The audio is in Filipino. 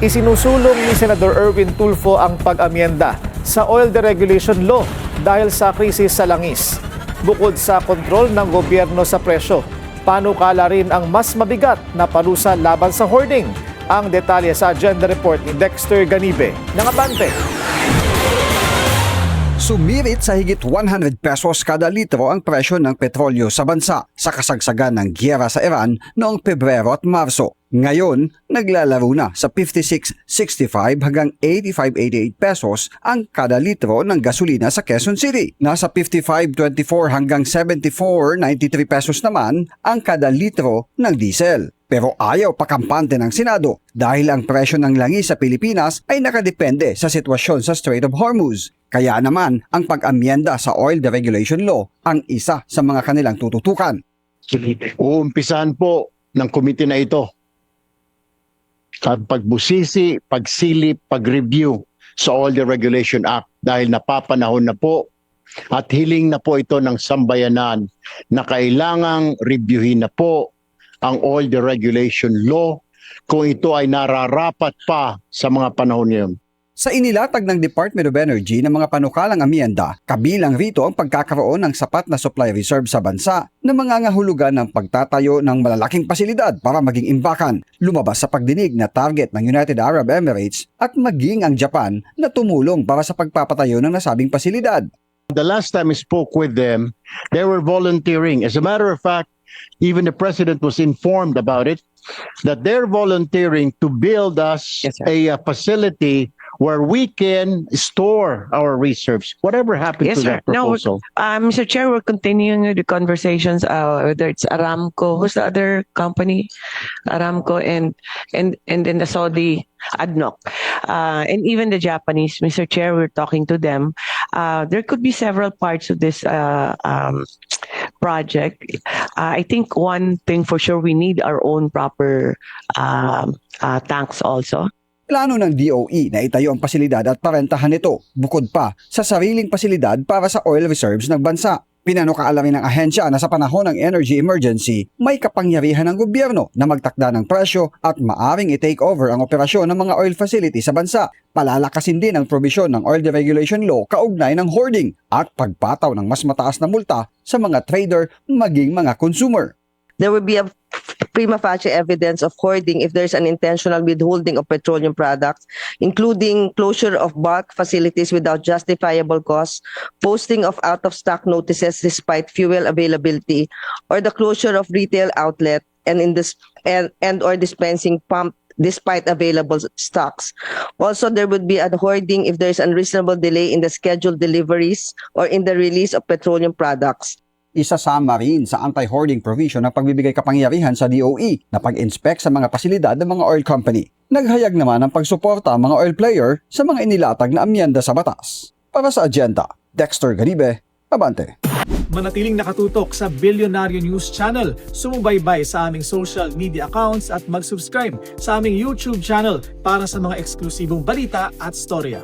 Isinusulong ni Senador Erwin Tulfo ang pag-amyenda sa Oil Deregulation Law dahil sa krisis sa langis. Bukod sa kontrol ng gobyerno sa presyo, panukala rin ang mas mabigat na parusa laban sa hoarding. Ang detalye sa agenda report ni Dexter Ganibe ng Abante. Sumirit sa higit 100 pesos kada litro ang presyo ng petrolyo sa bansa sa kasagsagan ng giyera sa Iran noong Pebrero at Marso. Ngayon, naglalaro na sa 56.65 hanggang 85.88 pesos ang kada litro ng gasolina sa Quezon City. Nasa 55.24 hanggang 74.93 pesos naman ang kada litro ng diesel. Pero ayaw pakampante ng Senado dahil ang presyo ng langis sa Pilipinas ay nakadepende sa sitwasyon sa Strait of Hormuz. Kaya naman ang pag-amyenda sa Oil Deregulation Law ang isa sa mga kanilang tututukan. Uumpisahan po ng komite na ito sa pagbusisi, pagsilip, pag-review sa Oil Deregulation Act dahil napapanahon na po at hiling na po ito ng sambayanan na kailangang reviewin na po ang Oil Deregulation Law kung ito ay nararapat pa sa mga panahon ngayon. Sa inilatag ng Department of Energy ng mga panukalang amyenda, kabilang rito ang pagkakaroon ng sapat na supply reserve sa bansa na mangangahulugan ng pagtatayo ng malalaking pasilidad para maging imbakan, lumabas sa pagdinig na target ng United Arab Emirates at maging ang Japan na tumulong para sa pagpapatayo ng nasabing pasilidad. The last time I spoke with them, they were volunteering. As a matter of fact, even the president was informed about it, that they're volunteering to build us a facility where we can store our reserves. Whatever happened to that proposal? Mr. Chair, we're continuing the conversations, whether it's Aramco, who's the other company? Aramco and then the Saudi ADNOC. And even the Japanese, Mr. Chair, we're talking to them. There could be several parts of this project. I think one thing for sure, we need our own proper tanks also. Plano ng DOE na itayo ang pasilidad at parentahan nito, bukod pa sa sariling pasilidad para sa oil reserves ng bansa. Pinanukaalamin ng ahensya na sa panahon ng energy emergency, may kapangyarihan ng gobyerno na magtakda ng presyo at maaring i-take over ang operasyon ng mga oil facility sa bansa. Palalakasin din ang probisyon ng Oil Deregulation Law kaugnay ng hoarding at pagpataw ng mas mataas na multa sa mga trader maging mga consumer. There will be a prima facie evidence of hoarding if there's an intentional withholding of petroleum products, including closure of bulk facilities without justifiable cause, posting of out-of-stock notices despite fuel availability, or the closure of retail outlet and or dispensing pump despite available stocks. Also, there would be a hoarding if there's unreasonable delay in the scheduled deliveries or in the release of petroleum products. Isasama rin sa anti-hoarding provision ng pagbibigay kapangyarihan sa DOE na pag-inspect sa mga pasilidad ng mga oil company. Naghayag naman ng pagsuporta ang mga oil player sa mga inilatag na amyenda sa batas. Para sa agenda, Dexter Ganibe, Abante. Manatiling nakatutok sa Bilyonaryo News Channel. Sumubaybay sa aming social media accounts at mag-subscribe sa aming YouTube channel para sa mga eksklusibong balita at storya.